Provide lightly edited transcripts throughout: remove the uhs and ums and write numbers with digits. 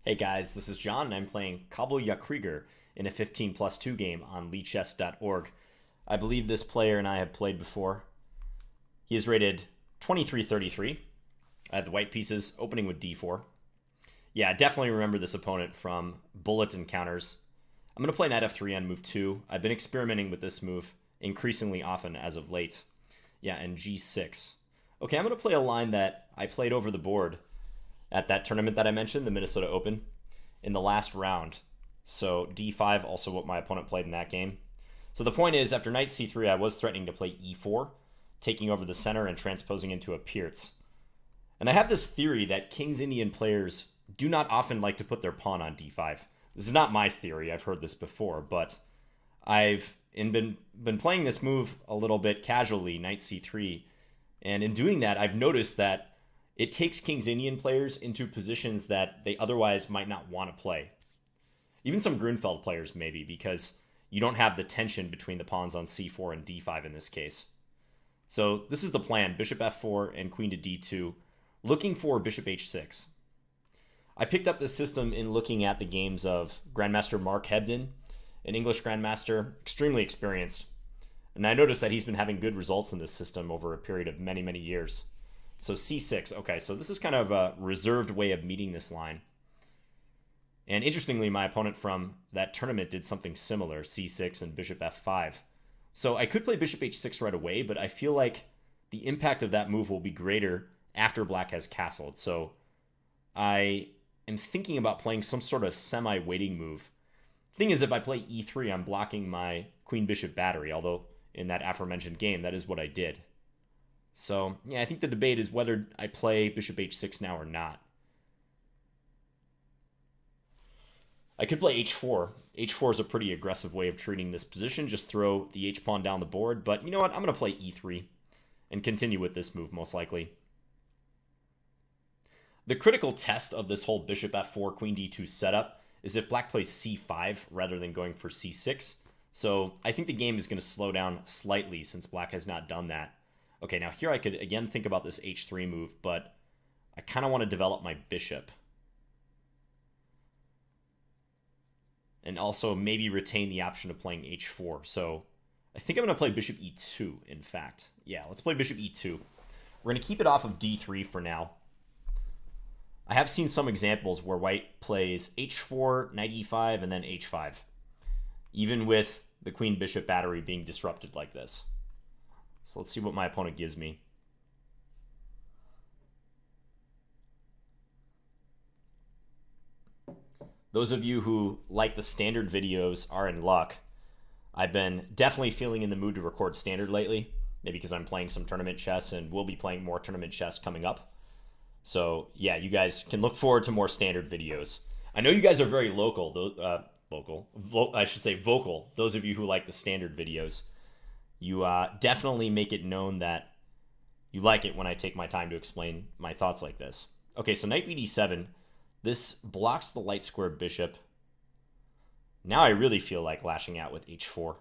Hey guys, this is John, and I'm playing Kabeljaukrieger in a 15+2 game on leechess.org. I believe this player and I have played before. He is rated 2333. I have the white pieces opening with d4. Yeah, I definitely remember this opponent from bullet encounters. I'm going to play knight f3 on move 2. I've been experimenting with this move increasingly often as of late. Yeah, and g6. Okay, I'm going to play a line that I played over the board at that tournament that I mentioned, the Minnesota Open, in the last round. So d5, also what my opponent played in that game. So the point is, after knight c3, I was threatening to play e4, taking over the center and transposing into a Pierce. And I have this theory that King's Indian players do not often like to put their pawn on d5. This is not my theory, I've heard this before, but I've been playing this move a little bit casually, knight c3, and in doing that, I've noticed that it takes King's Indian players into positions that they otherwise might not want to play. Even some Grunfeld players, maybe, because you don't have the tension between the pawns on c4 and d5 in this case. So this is the plan, bishop f4 and queen to d2, looking for bishop h6. I picked up this system in looking at the games of Grandmaster Mark Hebden, an English Grandmaster, extremely experienced. And I noticed that he's been having good results in this system over a period of many, many years. So c6, okay, so this is kind of a reserved way of meeting this line. And interestingly, my opponent from that tournament did something similar, c6 and bishop f5. So I could play bishop h6 right away, but I feel like the impact of that move will be greater after black has castled. So I am thinking about playing some sort of semi-waiting move. Thing is, if I play e3, I'm blocking my queen-bishop battery, although in that aforementioned game, that is what I did. So, yeah, I think the debate is whether I play bishop h6 now or not. I could play h4. h4 is a pretty aggressive way of treating this position. Just throw the h-pawn down the board. But you know what? I'm going to play e3 and continue with this move, most likely. The critical test of this whole bishop f4, queen d2 setup is if black plays c5 rather than going for c6. So I think the game is going to slow down slightly since black has not done that. Okay, now here I could again think about this h3 move, but I kind of want to develop my bishop. And also maybe retain the option of playing h4. So I think I'm going to play bishop e2, in fact. Yeah, let's play bishop e2. We're going to keep it off of d3 for now. I have seen some examples where white plays h4, knight e5, and then h5. Even with the queen-bishop battery being disrupted like this. So let's see what my opponent gives me. Those of you who like the standard videos are in luck. I've been definitely feeling in the mood to record standard lately. Maybe because I'm playing some tournament chess and we'll be playing more tournament chess coming up. So yeah, you guys can look forward to more standard videos. I know you guys are very vocal. Those of you who like the standard videos. You definitely make it known that you like it when I take my time to explain my thoughts like this. Okay, so knight bd7. This blocks the light squared bishop. Now I really feel like lashing out with h4.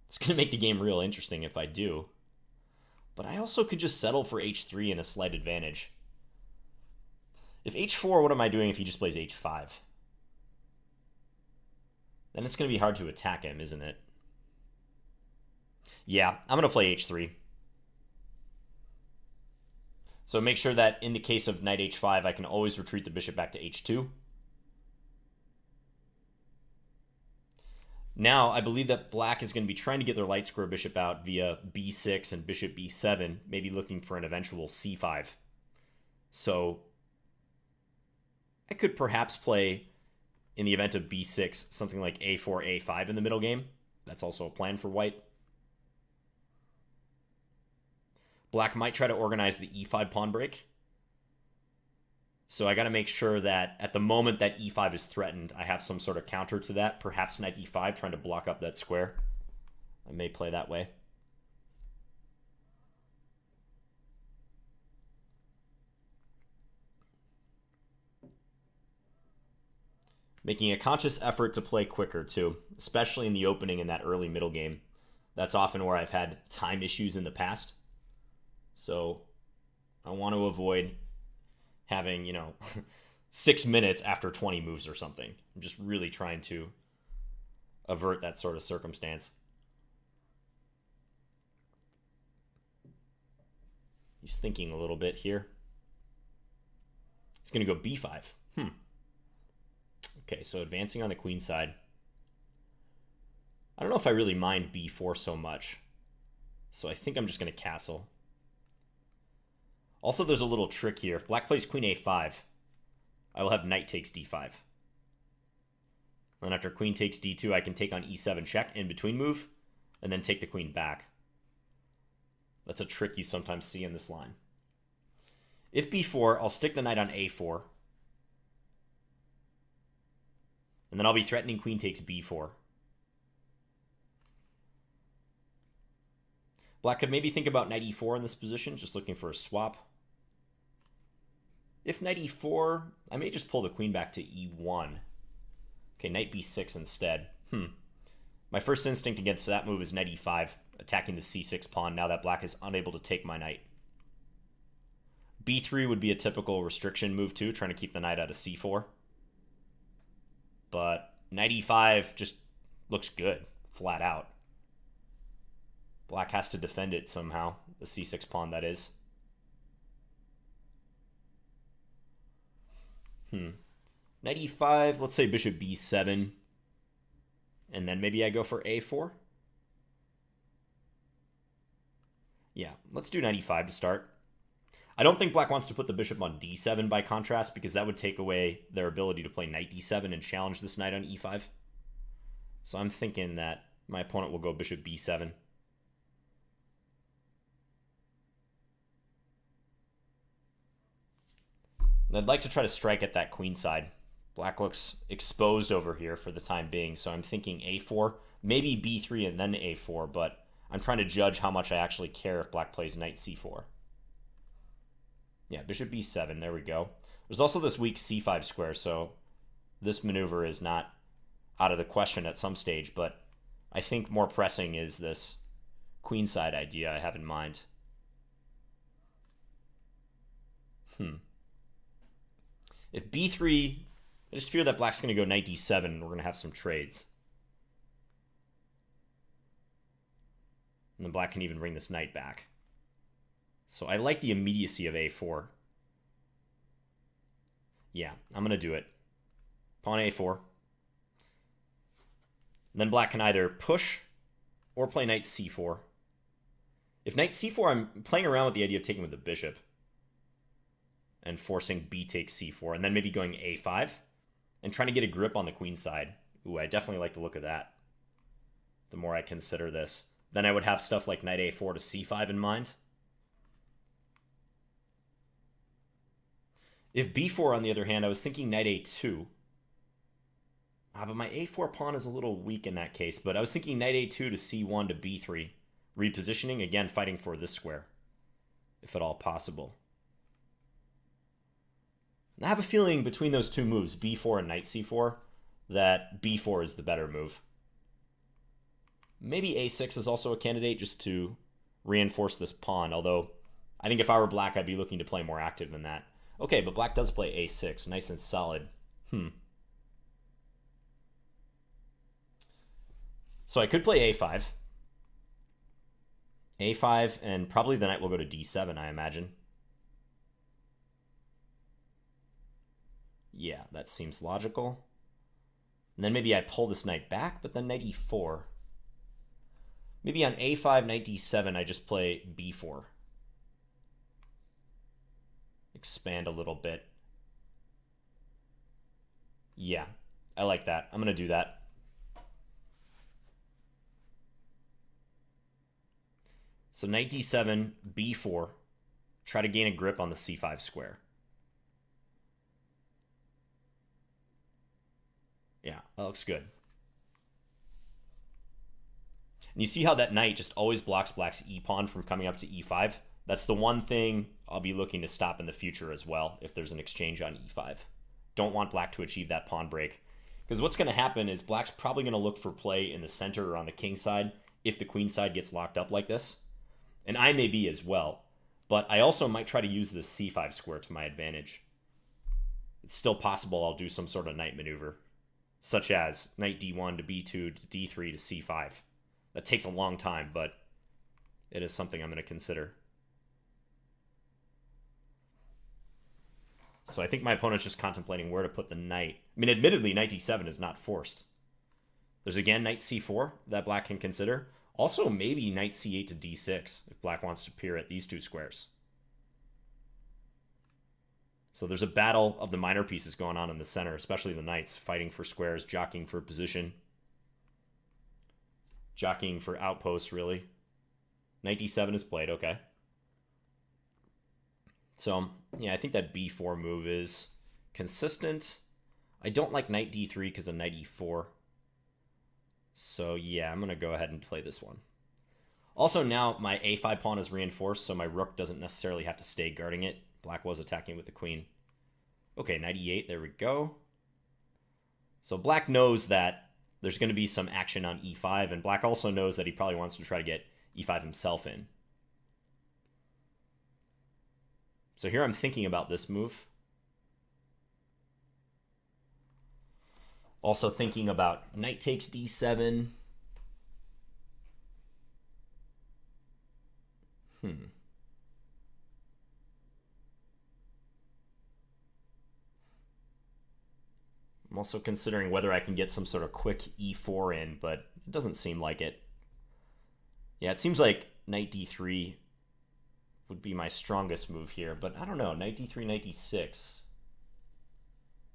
It's going to make the game real interesting if I do. But I also could just settle for h3 and a slight advantage. If h4, what am I doing if he just plays h5? Then it's going to be hard to attack him, isn't it? Yeah, I'm going to play h3. So make sure that in the case of knight h5, I can always retreat the bishop back to h2. Now, I believe that black is going to be trying to get their light square bishop out via b6 and bishop b7, maybe looking for an eventual c5. So I could perhaps play, in the event of b6, something like a4, a5 in the middle game. That's also a plan for white. Black might try to organize the e5 pawn break. So I got to make sure that at the moment that e5 is threatened, I have some sort of counter to that. Perhaps knight e5 trying to block up that square. I may play that way. Making a conscious effort to play quicker too, especially in the opening in that early middle game. That's often where I've had time issues in the past. So I want to avoid having, 6 minutes after 20 moves or something. I'm just really trying to avert that sort of circumstance. He's thinking a little bit here. He's going to go b5. Okay, so advancing on the queen side. I don't know if I really mind b4 so much. So I think I'm just going to castle. Also, there's a little trick here. If black plays queen a5, I will have knight takes d5. Then after queen takes d2, I can take on e7 check in between move, and then take the queen back. That's a trick you sometimes see in this line. If b4, I'll stick the knight on a4. And then I'll be threatening queen takes b4. Black could maybe think about knight e4 in this position, just looking for a swap. If knight e4, I may just pull the queen back to e1. Okay, knight b6 instead. My first instinct against that move is knight e5, attacking the c6 pawn now that black is unable to take my knight. b3 would be a typical restriction move too, trying to keep the knight out of c4. But knight e5 just looks good, flat out. Black has to defend it somehow, the c6 pawn that is. Knight e5, let's say bishop b7. And then maybe I go for a4. Yeah, let's do knight e5 to start. I don't think black wants to put the bishop on d7 by contrast, because that would take away their ability to play knight d7 and challenge this knight on e5. So I'm thinking that my opponent will go bishop b7. And I'd like to try to strike at that queen side. Black looks exposed over here for the time being, so I'm thinking a4, maybe b3 and then a4, but I'm trying to judge how much I actually care if black plays knight c4. Yeah, bishop b7, there we go. There's also this weak c5 square, so this maneuver is not out of the question at some stage, but I think more pressing is this queenside idea I have in mind. If b3, I just fear that black's going to go knight d7 and we're going to have some trades. And then black can even bring this knight back. So I like the immediacy of a4. Yeah, I'm going to do it. Pawn a4. And then black can either push or play knight c4. If knight c4, I'm playing around with the idea of taking with the bishop and forcing b takes c4, and then maybe going a5 and trying to get a grip on the queen side. Ooh, I definitely like the look of that. The more I consider this, then I would have stuff like knight a4 to c5 in mind. If b4, on the other hand, I was thinking knight a2. But my a4 pawn is a little weak in that case, but I was thinking knight a2 to c1 to b3. Repositioning, again, fighting for this square, if at all possible. I have a feeling between those two moves, b4 and knight c4, that b4 is the better move. Maybe a6 is also a candidate just to reinforce this pawn, although I think if I were black, I'd be looking to play more active than that. Okay, but black does play a6, nice and solid. So I could play a5. a5, and probably the knight will go to d7, I imagine. Yeah, that seems logical. And then maybe I pull this knight back, but then knight e4. Maybe on a5, knight d7, I just play b4. Expand a little bit. Yeah, I like that. I'm going to do that. So knight d7, b4. Try to gain a grip on the c5 square. Yeah, that looks good. And you see how that knight just always blocks black's e-pawn from coming up to e5? That's the one thing I'll be looking to stop in the future as well, if there's an exchange on e5. Don't want black to achieve that pawn break. Because what's going to happen is black's probably going to look for play in the center or on the king side if the queen side gets locked up like this. And I may be as well. But I also might try to use this c5 square to my advantage. it's still possible I'll do some sort of knight maneuver, such as knight d1 to b2 to d3 to c5. That takes a long time, but it is something I'm going to consider. So I think my opponent's just contemplating where to put the knight. I mean, admittedly, knight d7 is not forced. There's again knight c4 that black can consider. Also, maybe knight c8 to d6 if black wants to peer at these two squares. So there's a battle of the minor pieces going on in the center, especially the knights, fighting for squares, jockeying for position. Jockeying for outposts, really. Knight d7 is played, okay. So, yeah, I think that b4 move is consistent. I don't like knight d3 because of knight e4. So, yeah, I'm going to go ahead and play this one. Also, now my a5 pawn is reinforced, so my rook doesn't necessarily have to stay guarding it. Black was attacking with the queen. Okay, knight e8, there we go. So black knows that there's going to be some action on e5, and black also knows that he probably wants to try to get e5 himself in. So here I'm thinking about this move. Also thinking about knight takes d7. I'm also considering whether I can get some sort of quick e4 in, but it doesn't seem like it. Yeah, it seems like knight d3 would be my strongest move here, but I don't know. Knight d3, knight d6.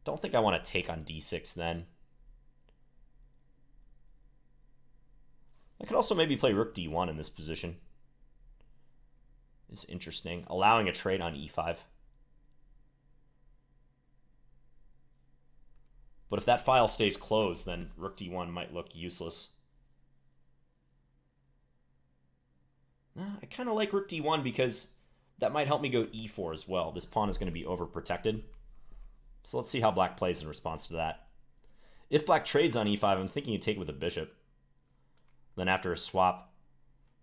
Don't think I want to take on d6 then. I could also maybe play rook d1 in this position. It's interesting. Allowing a trade on e5. But if that file stays closed, then rook d1 might look useless. I kind of like rook d1 because that might help me go e4 as well. This pawn is going to be overprotected. So let's see how black plays in response to that. If black trades on e5, I'm thinking you take with a bishop. Then after a swap,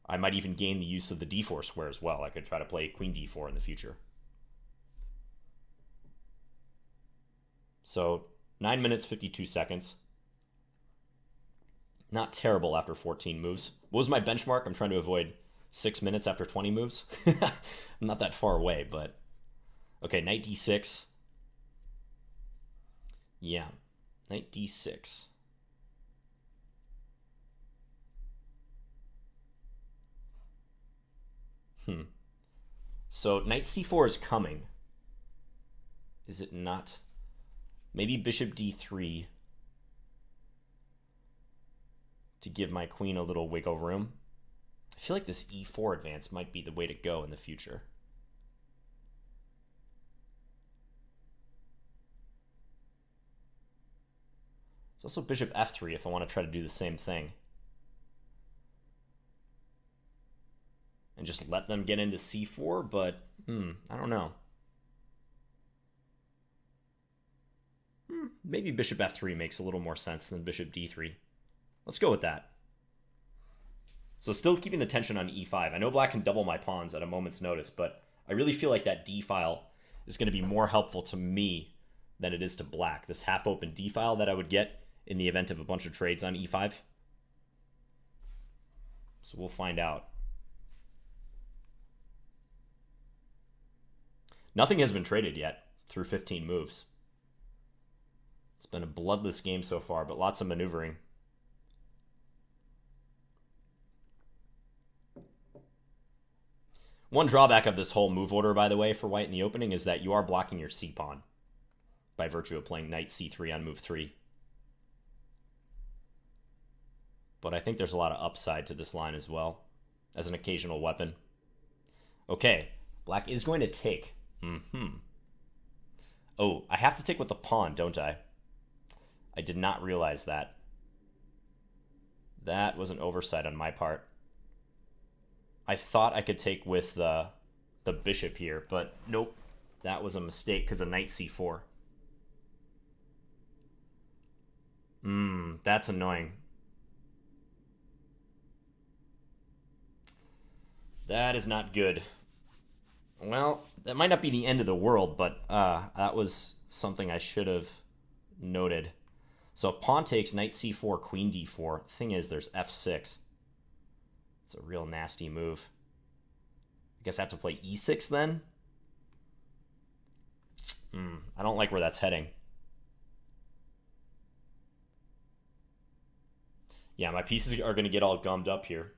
I might even gain the use of the d4 square as well. I could try to play queen d4 in the future. So 9 minutes, 52 seconds. Not terrible after 14 moves. What was my benchmark? I'm trying to avoid 6 minutes after 20 moves. I'm not that far away, but... Okay, knight d6. Yeah, knight d6. So knight c4 is coming. Is it not? Maybe bishop d3 to give my queen a little wiggle room. I feel like this e4 advance might be the way to go in the future. There's also bishop f3 if I want to try to do the same thing. And just let them get into c4, but I don't know. Maybe bishop f3 makes a little more sense than bishop d3. Let's go with that. So still keeping the tension on e5. I know black can double my pawns at a moment's notice, but I really feel like that d file is going to be more helpful to me than it is to black. This half-open d file that I would get in the event of a bunch of trades on e5. So we'll find out. Nothing has been traded yet through 15 moves. It's been a bloodless game so far, but lots of maneuvering. One drawback of this whole move order, by the way, for white in the opening is that you are blocking your c-pawn by virtue of playing knight c3 on move 3. But I think there's a lot of upside to this line as well, as an occasional weapon. Okay, black is going to take. Oh, I have to take with the pawn, don't I? I did not realize that. That was an oversight on my part. I thought I could take with the bishop here, but nope. That was a mistake because of knight c4. That's annoying. That is not good. Well, that might not be the end of the world, but that was something I should have noted. So if pawn takes, knight c4, queen d4. Thing is, there's f6. It's a real nasty move. I guess I have to play e6 then? I don't like where that's heading. Yeah, my pieces are going to get all gummed up here.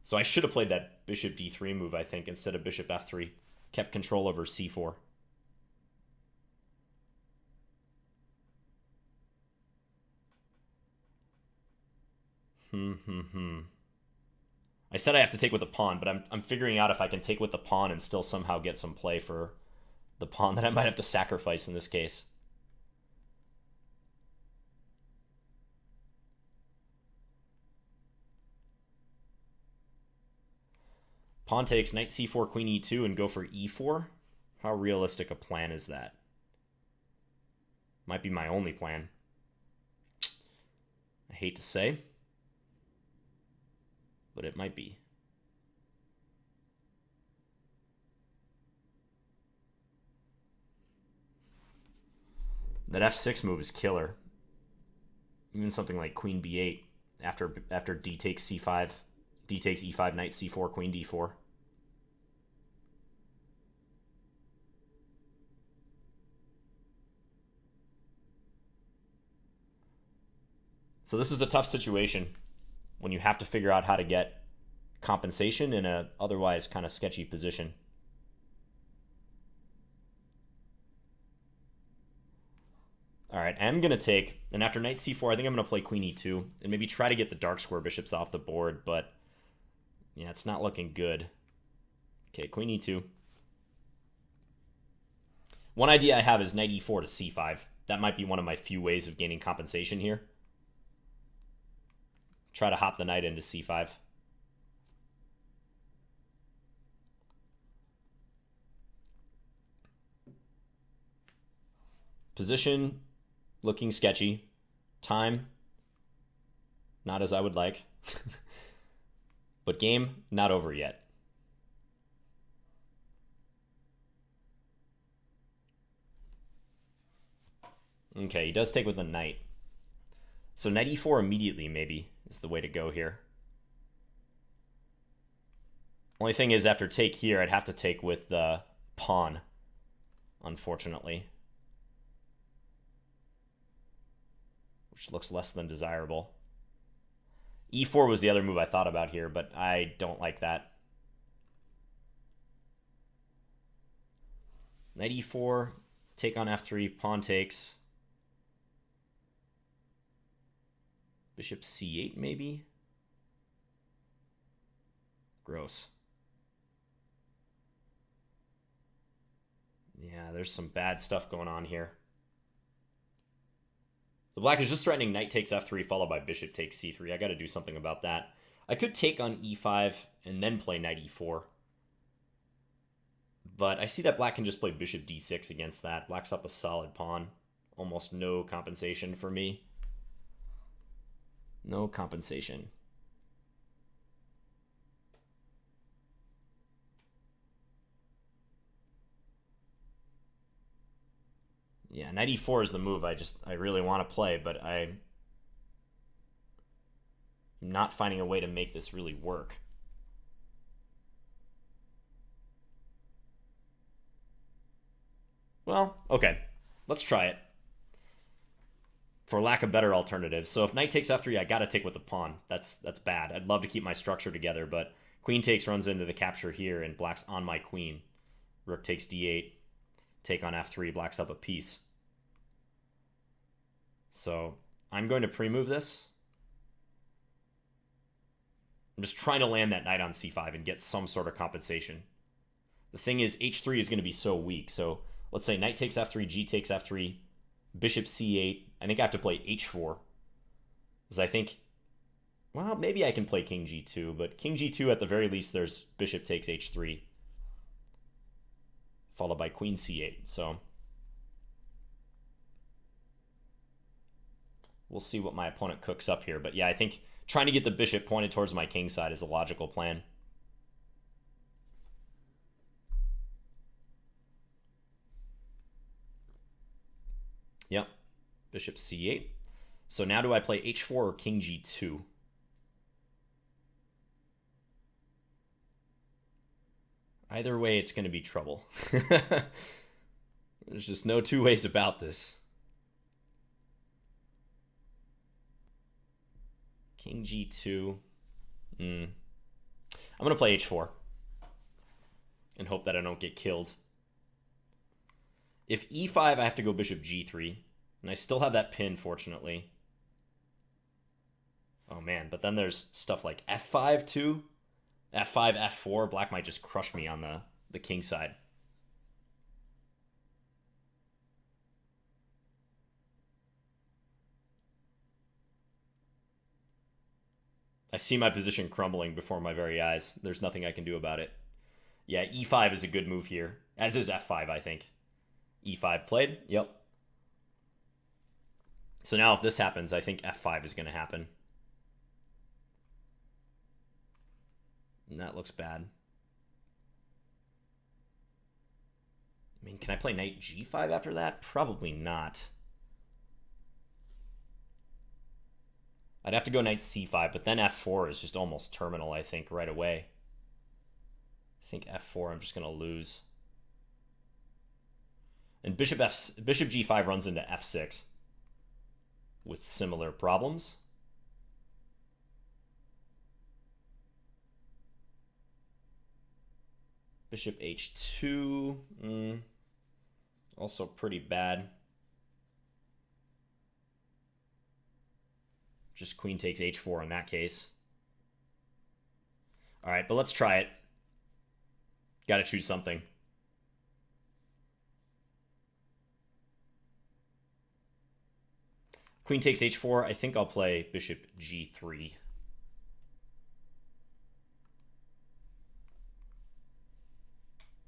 So I should have played that bishop d3 move, I think, instead of bishop f3. Kept control over c4. I said I have to take with the pawn, but I'm figuring out if I can take with the pawn and still somehow get some play for the pawn that I might have to sacrifice in this case. Pawn takes, knight c4, queen e2, and go for e4. How realistic a plan is that? Might be my only plan. I hate to say, but it might be. That f6 move is killer. Even something like queen b8 after d takes c5, d takes e5, knight c4, queen d4. So this is a tough situation when you have to figure out how to get compensation in a otherwise kind of sketchy position. All right, I'm going to take, and after knight c4, I think I'm going to play queen e2 and maybe try to get the dark square bishops off the board, but yeah, it's not looking good. Okay, queen e2. One idea I have is knight e4 to c5. That might be one of my few ways of gaining compensation here. Try to hop the knight into c5. Position looking sketchy. Time not as I would like. But game not over yet. Okay, he does take with the knight. So knight e4 immediately maybe is the way to go here. Only thing is, after take here, I'd have to take with the pawn, unfortunately. Which looks less than desirable. e4 was the other move I thought about here, but I don't like that. Knight e4, take on f3, pawn takes. Bishop c8 maybe? Gross. Yeah, there's some bad stuff going on here. The black is just threatening knight takes f3 followed by bishop takes c3. I got to do something about that. I could take on e5 and then play knight e4. But I see that black can just play bishop d6 against that. Black's up a solid pawn. Almost no compensation for me. No compensation. Yeah, knight e4 is the move I really want to play, but I'm not finding a way to make this really work. Well, okay. Let's try it. For lack of better alternatives. So if knight takes f3, I gotta take with the pawn. That's bad. I'd love to keep my structure together, but queen takes runs into the capture here, and black's on my queen. Rook takes d8. Take on f3. Black's up a piece. So I'm going to pre-move this. I'm just trying to land that knight on c5 and get some sort of compensation. The thing is, h3 is going to be so weak. So let's say knight takes f3, g takes f3, bishop c8. I think I have to play h4. Because I think, well, maybe I can play king g2, but king g2 at the very least, there's bishop takes h3. Followed by queen c8. So we'll see what my opponent cooks up here. But yeah, I think trying to get the bishop pointed towards my king side is a logical plan. Yep. Bishop c8. So now do I play h4 or king g2? Either way, it's going to be trouble. There's just no two ways about this. King g2. I'm going to play h4 and hope that I don't get killed. If e5, I have to go bishop g3. And I still have that pin, fortunately. Oh, man. But then there's stuff like f5, too. f5, f4. Black might just crush me on the king side. I see my position crumbling before my very eyes. There's nothing I can do about it. Yeah, e5 is a good move here. As is f5, I think. e5 played. Yep. So now if this happens, I think f5 is going to happen. And that looks bad. I mean, can I play knight g5 after that? Probably not. I'd have to go knight c5, but then f4 is just almost terminal, I think, right away. I think f4 I'm just going to lose. And bishop g5 runs into f6 with similar problems. Bishop h2, also pretty bad. Just queen takes h4 in that case. All right, but let's try it. Got to choose something. Queen takes h4. I think I'll play bishop g3.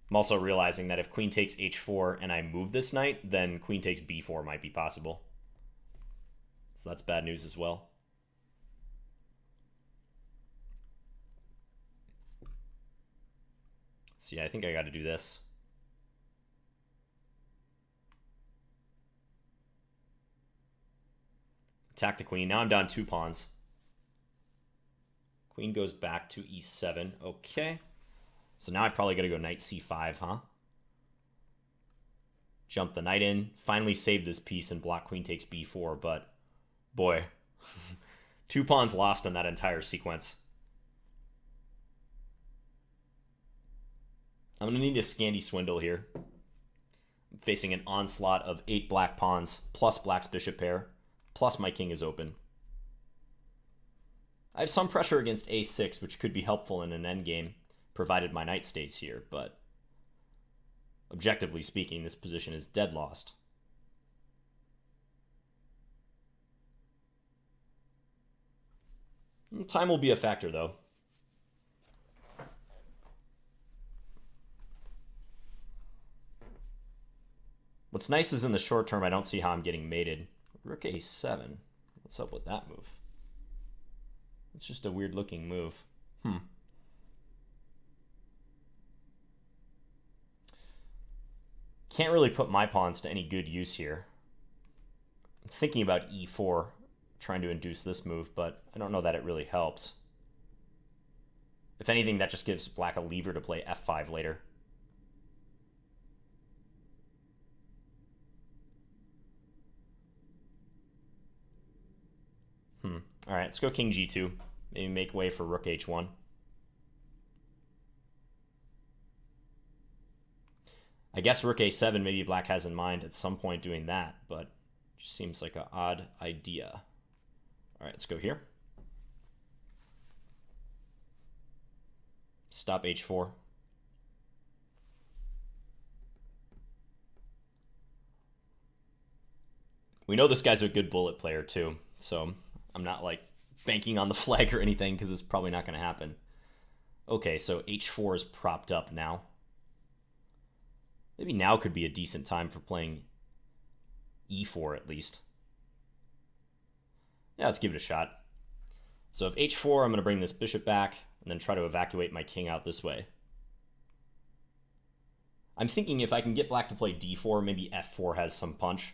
I'm also realizing that if queen takes h4 and I move this knight, then queen takes b4 might be possible. So that's bad news as well. So yeah, I think I got to do this. Attack the queen. Now I'm down 2 pawns. Queen goes back to e7. Okay. So now I probably got to go knight c5, huh? Jump the knight in. Finally save this piece and block queen takes b4, but boy. 2 pawns lost on that entire sequence. I'm going to need a Scandi Swindle here. I'm facing an onslaught of 8 black pawns, plus black's bishop pair, plus my king is open. I have some pressure against a6, which could be helpful in an endgame, provided my knight stays here, but objectively speaking, this position is dead lost. Time will be a factor, though. What's nice is in the short term, I don't see how I'm getting mated. Rook a7. What's up with that move? It's just a weird looking move. Can't really put my pawns to any good use here. I'm thinking about e4, trying to induce this move, but I don't know that it really helps. If anything, that just gives black a lever to play f5 later. All right, let's go king g2. Maybe make way for rook h1. I guess rook a7 maybe black has in mind at some point doing that, but it just seems like an odd idea. All right, let's go here. Stop h4. We know this guy's a good bullet player too, so I'm not like banking on the flag or anything because it's probably not going to happen. Okay, so h4 is propped up now. Maybe now could be a decent time for playing e4 at least. Yeah, let's give it a shot. So if h4, I'm going to bring this bishop back and then try to evacuate my king out this way. I'm thinking if I can get black to play d4, maybe f4 has some punch.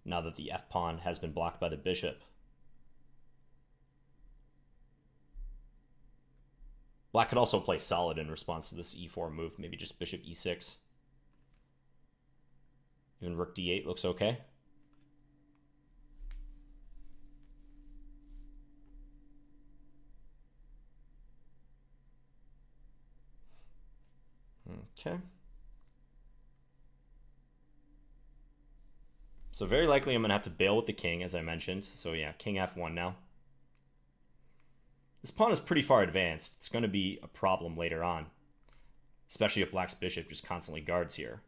now that the f-pawn has been blocked by the bishop. Black could also play solid in response to this e4 move, maybe just bishop e6. Even rook d8 looks okay. Okay. So very likely I'm going to have to bail with the king, as I mentioned. So yeah, king f1 now. This pawn is pretty far advanced. It's going to be a problem later on, especially if black's bishop just constantly guards here.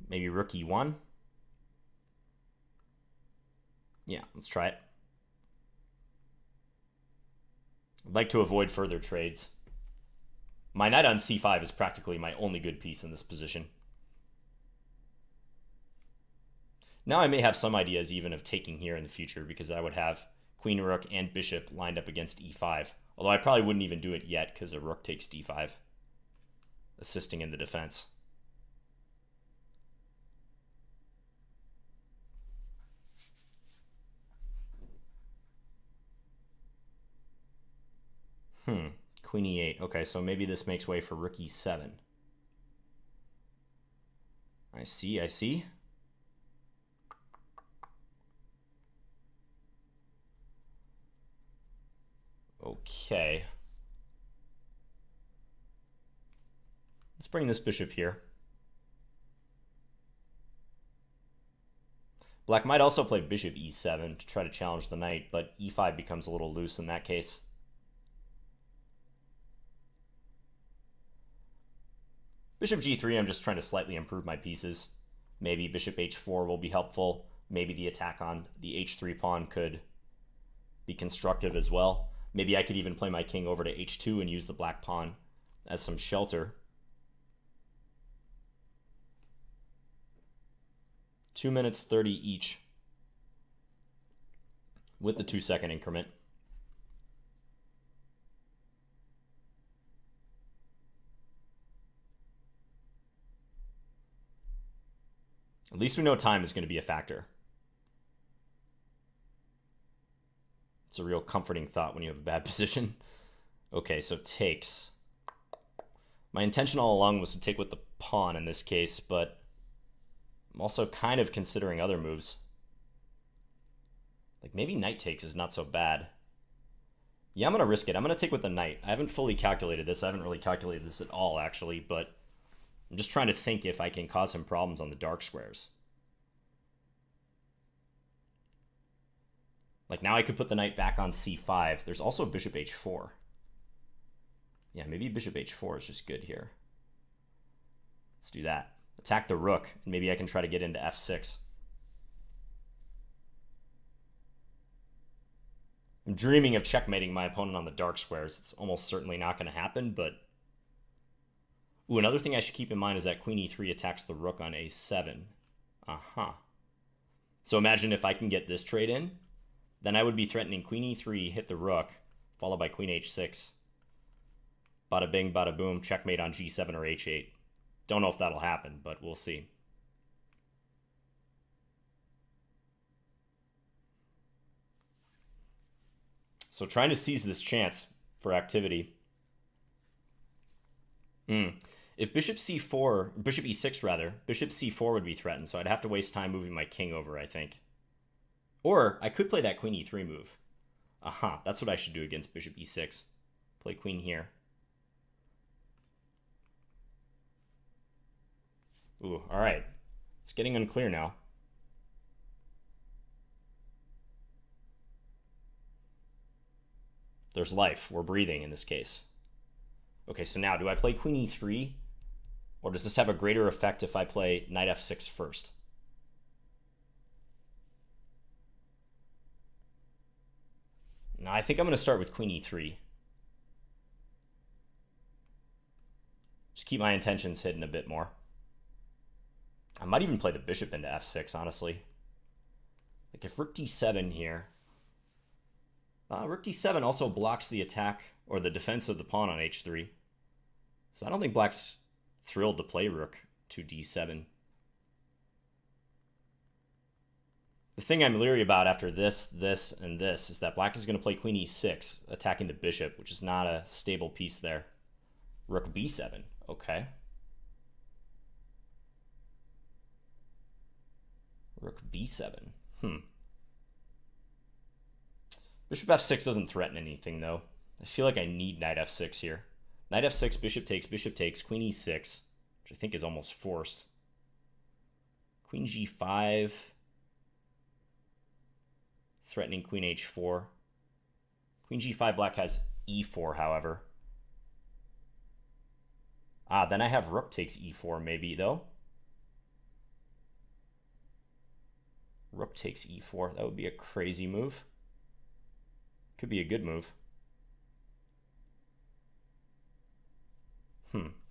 Maybe rook e1. Yeah, let's try it. I'd like to avoid further trades. My knight on c5 is practically my only good piece in this position. Now I may have some ideas even of taking here in the future, because I would have queen, rook, and bishop lined up against e5. Although I probably wouldn't even do it yet, because a rook takes d5, assisting in the defense. Queen e8. Okay, so maybe this makes way for rook e7. I see, I see. Okay. Let's bring this bishop here. Black might also play bishop e7 to try to challenge the knight, but e5 becomes a little loose in that case. Bishop g3, I'm just trying to slightly improve my pieces. Maybe bishop h4 will be helpful. Maybe the attack on the h3 pawn could be constructive as well. Maybe I could even play my king over to h2 and use the black pawn as some shelter. 2 minutes 30 each with the 2-second increment. At least we know time is going to be a factor. It's a real comforting thought when you have a bad position. Okay, so takes. My intention all along was to take with the pawn in this case, but I'm also kind of considering other moves. Like maybe knight takes is not so bad. Yeah, I'm going to risk it. I'm going to take with the knight. I haven't fully calculated this. I haven't really calculated this at all, actually, but I'm just trying to think if I can cause him problems on the dark squares. Like now I could put the knight back on c5. There's also bishop h4. Yeah, maybe bishop h4 is just good here. Let's do that. Attack the rook, and maybe I can try to get into f6. I'm dreaming of checkmating my opponent on the dark squares. It's almost certainly not going to happen, but... Ooh, another thing I should keep in mind is that queen e3 attacks the rook on a7. So imagine if I can get this trade in, then I would be threatening queen e3, hit the rook, followed by queen h6. Bada bing, bada boom, checkmate on g7 or h8. Don't know if that'll happen, but we'll see. So trying to seize this chance for activity. If bishop c4, bishop e6 rather, bishop c4 would be threatened, so I'd have to waste time moving my king over, I think. Or I could play that queen e3 move. That's what I should do against bishop e6. Play queen here. Ooh, all right. It's getting unclear now. There's life. We're breathing in this case. Okay, so now do I play queen e3? Or does this have a greater effect if I play knight f6 first? No, I think I'm going to start with queen e3. Just keep my intentions hidden a bit more. I might even play the bishop into f6, honestly. Like if rook d7 here. Rook d7 also blocks the attack or the defense of the pawn on h3. So I don't think black's thrilled to play rook to d7. The thing I'm leery about after this, and this is that black is going to play queen e6, attacking the bishop, which is not a stable piece there. Rook b7. Okay. Rook b7. Bishop f6 doesn't threaten anything, though. I feel like I need knight f6 here. Knight f6, bishop takes, queen e6, which I think is almost forced. Queen g5. Threatening queen h4. Queen g5, black has e4, however. Then I have rook takes e4 maybe, though. Rook takes e4. That would be a crazy move. Could be a good move.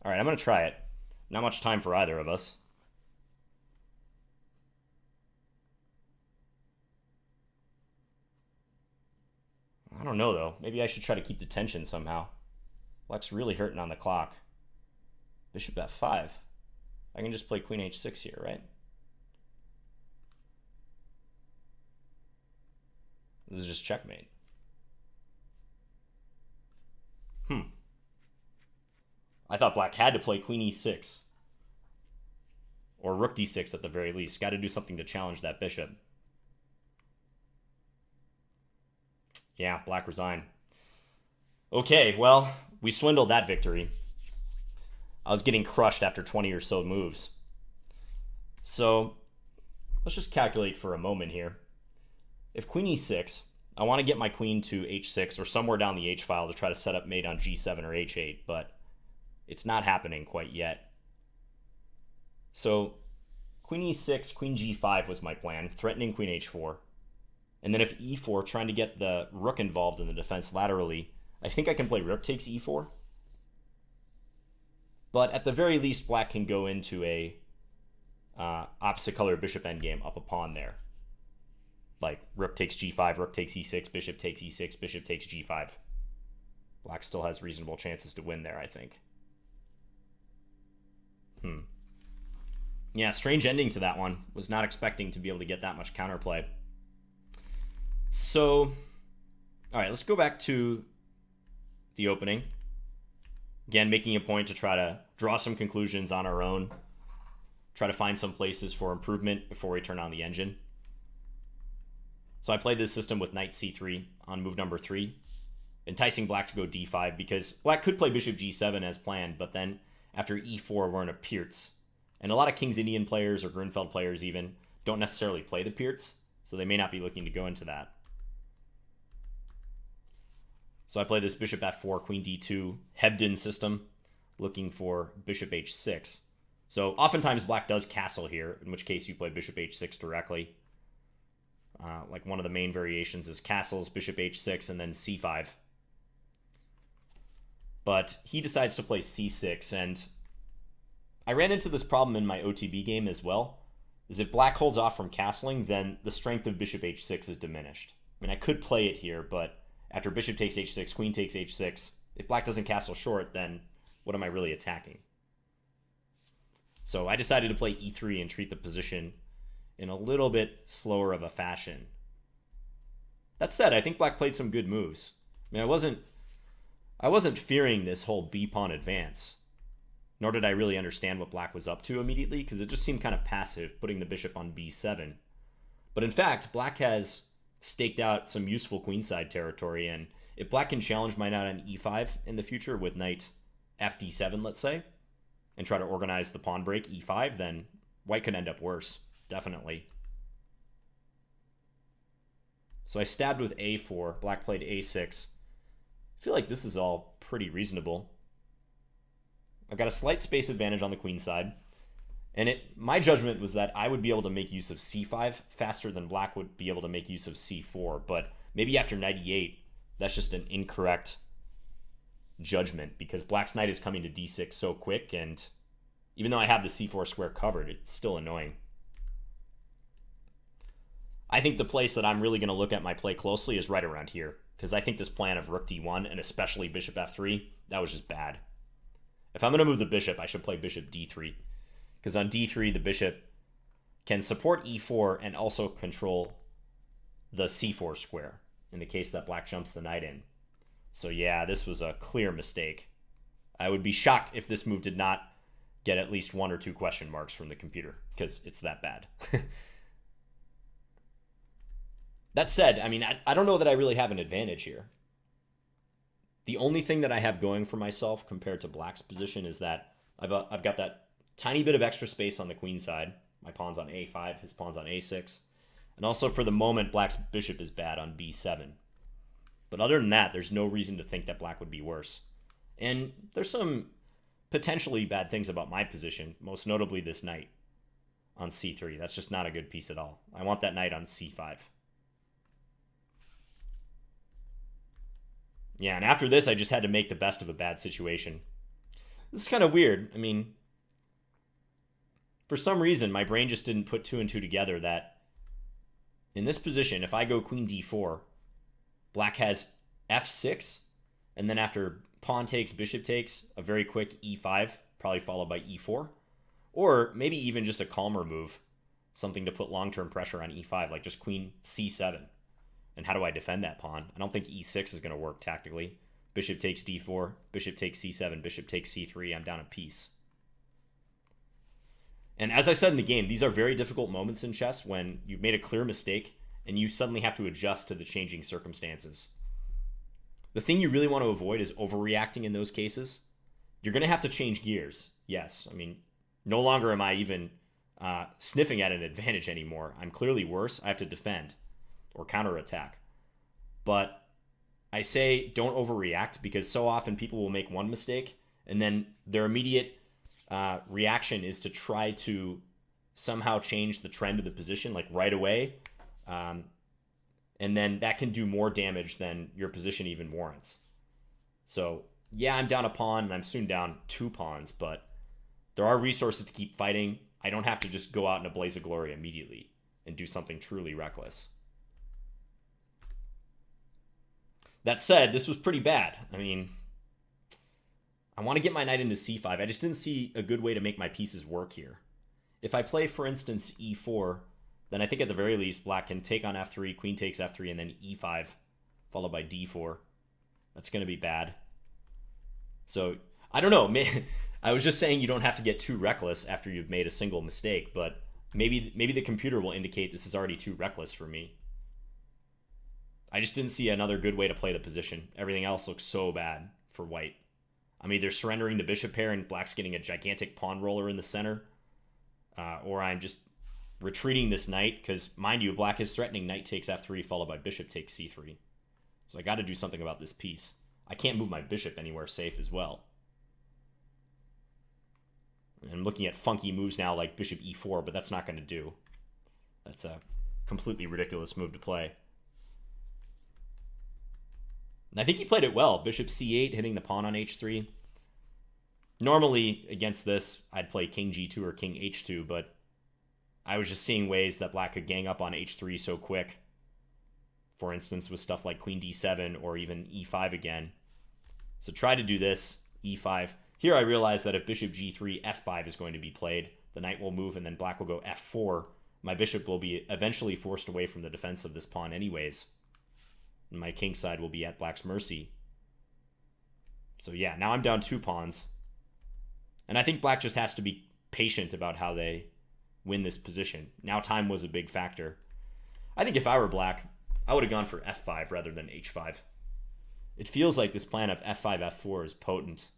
All right, I'm going to try it. Not much time for either of us. I don't know, though. Maybe I should try to keep the tension somehow. Black's really hurting on the clock. Bishop f5. I can just play queen h6 here, right? This is just checkmate. I thought black had to play queen e6. Or rook d6 at the very least. Got to do something to challenge that bishop. Yeah, black resign. Okay, well, we swindled that victory. I was getting crushed after 20 or so moves. So, let's just calculate for a moment here. If queen e6, I want to get my queen to h6 or somewhere down the h-file to try to set up mate on g7 or h8, but it's not happening quite yet. So, queen e6, queen g5 was my plan, threatening queen h4. And then if e4, trying to get the rook involved in the defense laterally, I think I can play rook takes e4. But at the very least, black can go into a opposite color bishop endgame up a pawn there. Like rook takes g5, rook takes e6, bishop takes e6, bishop takes g5. Black still has reasonable chances to win there, I think. Yeah, strange ending to that one. Was not expecting to be able to get that much counterplay. So, all right, let's go back to the opening. Again, making a point to try to draw some conclusions on our own. Try to find some places for improvement before we turn on the engine. So I played this system with knight c3 on move number 3, enticing black to go d5 because black could play bishop g7 as planned, but then after e4 we're in a Pierce. And a lot of King's Indian players or Grunfeld players even don't necessarily play the Pierce, so they may not be looking to go into that. So I play this bishop f4, queen d2 Hebden system, looking for bishop h6. So oftentimes black does castle here, in which case you play bishop h6 directly. Like one of the main variations is castles, bishop h6, and then c5. But he decides to play c6, and I ran into this problem in my OTB game as well, is if black holds off from castling, then the strength of bishop h6 is diminished. I mean, I could play it here, but after bishop takes h6, queen takes h6, if black doesn't castle short, then what am I really attacking? So I decided to play e3 and treat the position in a little bit slower of a fashion. That said, I think black played some good moves. I mean, I wasn't fearing this whole b-pawn advance, nor did I really understand what black was up to immediately, because it just seemed kind of passive, putting the bishop on b7. But in fact, black has staked out some useful queenside territory, and if black can challenge my knight on e5 in the future with knight fd7, let's say, and try to organize the pawn break e5, then white could end up worse, definitely. So I stabbed with a4, black played a6. I feel like this is all pretty reasonable. I've got a slight space advantage on the queen side, and my judgment was that I would be able to make use of c5 faster than black would be able to make use of c4, but maybe after knight e8, that's just an incorrect judgment, because black's knight is coming to d6 so quick, and even though I have the c4 square covered, it's still annoying. I think the place that I'm really going to look at my play closely is right around here, because I think this plan of rook d1 and especially bishop f3, that was just bad. If I'm going to move the bishop, I should play bishop d3, Because on d3, the bishop can support e4 and also control the c4 square in the case that black jumps the knight in. So yeah, this was a clear mistake. I would be shocked if this move did not get at least 1 or 2 question marks from the computer, because it's that bad. That said, I mean, I don't know that I really have an advantage here. The only thing that I have going for myself compared to black's position is that I've got that tiny bit of extra space on the queen side. My pawn's on a5, his pawn's on a6. And also, for the moment, black's bishop is bad on b7. But other than that, there's no reason to think that black would be worse. And there's some potentially bad things about my position, most notably this knight on c3. That's just not a good piece at all. I want that knight on c5. Yeah, and after this, I just had to make the best of a bad situation. This is kind of weird. I mean, for some reason, my brain just didn't put 2 and 2 together that in this position, if I go queen d4, black has f6, and then after pawn takes, bishop takes, a very quick e5, probably followed by e4, or maybe even just a calmer move, something to put long-term pressure on e5, like just queen c7. And how do I defend that pawn? I don't think e6 is going to work tactically. Bishop takes d4, bishop takes c7, bishop takes c3. I'm down a piece. And as I said in the game, these are very difficult moments in chess when you've made a clear mistake and you suddenly have to adjust to the changing circumstances. The thing you really want to avoid is overreacting in those cases. You're going to have to change gears. Yes, I mean, no longer am I even sniffing at an advantage anymore. I'm clearly worse. I have to defend or counterattack. But I say don't overreact, because so often people will make one mistake and then their immediate reaction is to try to somehow change the trend of the position, like right away. And then that can do more damage than your position even warrants. So yeah, I'm down a pawn and I'm soon down 2 pawns, but there are resources to keep fighting. I don't have to just go out in a blaze of glory immediately and do something truly reckless. That said, this was pretty bad. I mean, I want to get my knight into c5. I just didn't see a good way to make my pieces work here. If I play, for instance, e4, then I think at the very least, black can take on f3, queen takes f3, and then e5, followed by d4. That's going to be bad. So, I don't know. I was just saying you don't have to get too reckless after you've made a single mistake, but maybe the computer will indicate this is already too reckless for me. I just didn't see another good way to play the position. Everything else looks so bad for white. I'm either surrendering the bishop pair and black's getting a gigantic pawn roller in the center, or I'm just retreating this knight, because, mind you, black is threatening knight takes f3 followed by bishop takes c3. So I got to do something about this piece. I can't move my bishop anywhere safe as well. I'm looking at funky moves now like bishop e4, but that's not going to do. That's a completely ridiculous move to play. And I think he played it well. Bishop c8, hitting the pawn on h3. Normally, against this, I'd play king g2 or king h2, but I was just seeing ways that black could gang up on h3 so quick. For instance, with stuff like queen d7 or even e5 again. So try to do this, e5. Here I realize that if bishop g3, f5 is going to be played, the knight will move and then black will go f4. My bishop will be eventually forced away from the defense of this pawn anyways. And my king side will be at black's mercy. So yeah, now I'm down 2 pawns. And I think black just has to be patient about how they win this position. Now time was a big factor. I think if I were black, I would have gone for f5 rather than h5. It feels like this plan of f5, f4 is potent.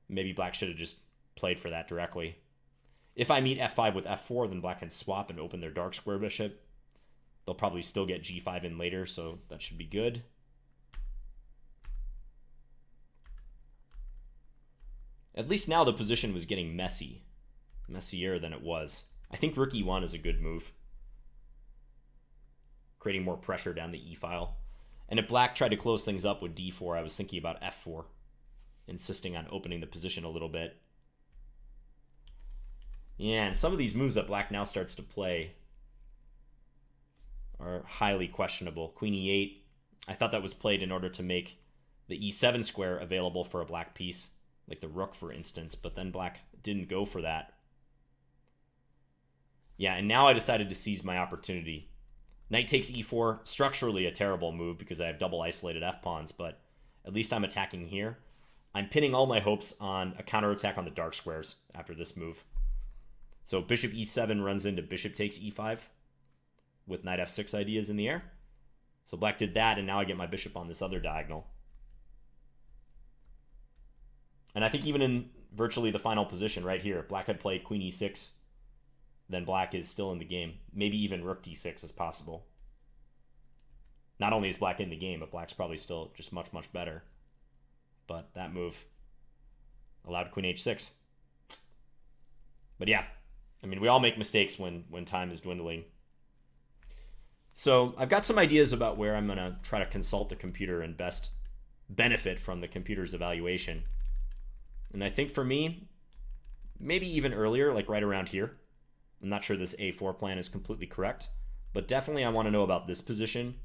Maybe black should have just played for that directly. If I meet f5 with f4, then black can swap and open their dark square bishop. They'll probably still get g5 in later, so that should be good. At least now the position was getting messy. Messier than it was. I think rook e1 is a good move. Creating more pressure down the e-file. And if black tried to close things up with d4, I was thinking about f4. Insisting on opening the position a little bit. Yeah, and some of these moves that black now starts to play are highly questionable. Queen e8, I thought that was played in order to make the e7 square available for a black piece, like the rook, for instance, but then black didn't go for that. Yeah, and now I decided to seize my opportunity. Knight takes e4, structurally a terrible move because I have double isolated f-pawns, but at least I'm attacking here. I'm pinning all my hopes on a counterattack on the dark squares after this move. So bishop e7 runs into bishop takes e5 with knight f6 ideas in the air. So black did that, and now I get my bishop on this other diagonal. And I think even in virtually the final position right here, black had played queen e6, then black is still in the game. Maybe even rook d6 is possible. Not only is black in the game, but black's probably still just much, much better. But that move allowed queen h6. But yeah, I mean, we all make mistakes when time is dwindling. So I've got some ideas about where I'm going to try to consult the computer and best benefit from the computer's evaluation. And I think for me, maybe even earlier, like right around here. I'm not sure this a4 plan is completely correct, but definitely I want to know about this position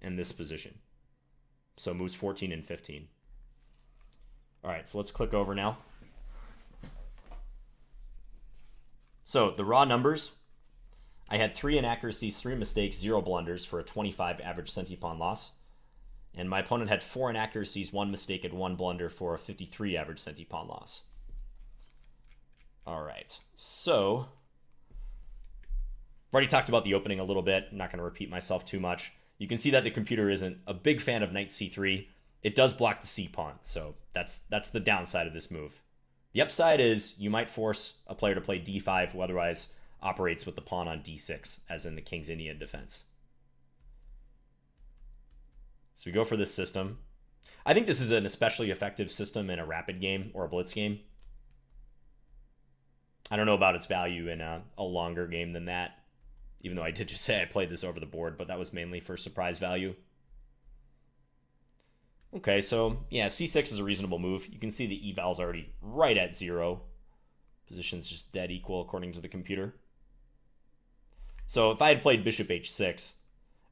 and this position. So moves 14 and 15. All right, so let's click over now. So the raw numbers, I had 3 inaccuracies, 3 mistakes, 0 blunders for a 25 average centipawn loss. And my opponent had 4 inaccuracies, 1 mistake, and 1 blunder for a 53 average centipawn loss. All right, so I've already talked about the opening a little bit. I'm not going to repeat myself too much. You can see that the computer isn't a big fan of knight c3. It does block the c-pawn, so that's the downside of this move. The upside is you might force a player to play d5 who otherwise operates with the pawn on d6, as in the King's Indian defense. So we go for this system. I think this is an especially effective system in a rapid game or a blitz game. I don't know about its value in a longer game than that, even though I did just say I played this over the board, but that was mainly for surprise value. Okay, so yeah, c6 is a reasonable move. You can see the eval's already right at 0. Position's just dead equal according to the computer. So if I had played bishop h6,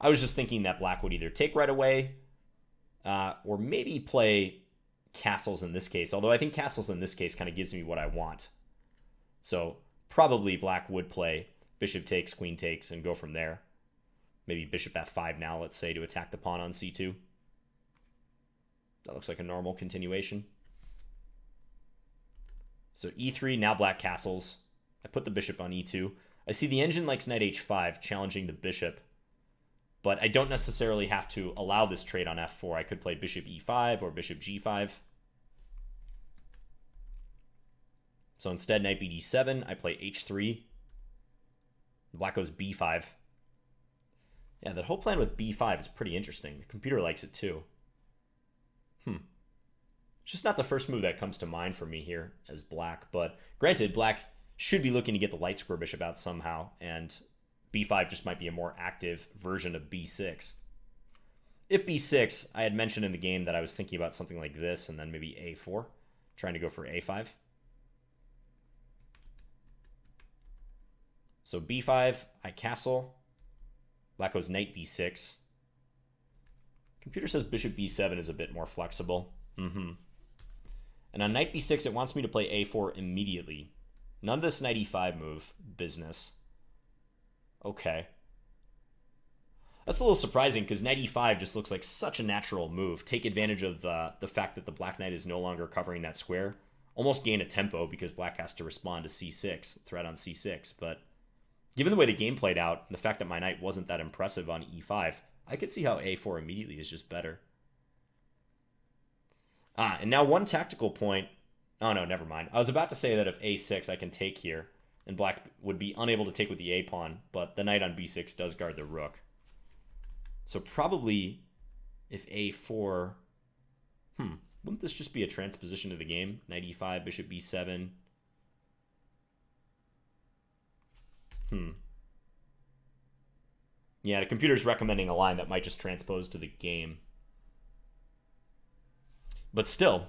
I was just thinking that black would either take right away or maybe play castles in this case, although I think castles in this case kind of gives me what I want. So probably black would play bishop takes, queen takes, and go from there. Maybe bishop f5 now, let's say, to attack the pawn on c2. That looks like a normal continuation. So e3, now black castles. I put the bishop on e2. I see the engine likes knight h5, challenging the bishop. But I don't necessarily have to allow this trade on f4. I could play bishop e5 or bishop g5. So instead, knight bd7, I play h3. Black goes b5. Yeah, that whole plan with b5 is pretty interesting. The computer likes it too. It's just not the first move that comes to mind for me here as black, but granted, black should be looking to get the light square bishop out somehow, and b5 just might be a more active version of b6. If b6, I had mentioned in the game that I was thinking about something like this, and then maybe a4, trying to go for a5. So b5, I castle. Black goes knight b6. Computer says bishop b7 is a bit more flexible. And on knight b6, it wants me to play a4 immediately. None of this knight e5 move business. Okay. That's a little surprising because knight e5 just looks like such a natural move. Take advantage of the fact that the black knight is no longer covering that square. Almost gain a tempo because black has to respond to c6, threat on c6. But given the way the game played out, and the fact that my knight wasn't that impressive on e5, I could see how a4 immediately is just better. And now one tactical point. Oh, no, never mind. I was about to say that if a6 I can take here, and black would be unable to take with the a pawn, but the knight on b6 does guard the rook. So probably if a4... wouldn't this just be a transposition of the game? Knight e5, bishop b7. Yeah, the computer's recommending a line that might just transpose to the game. But still,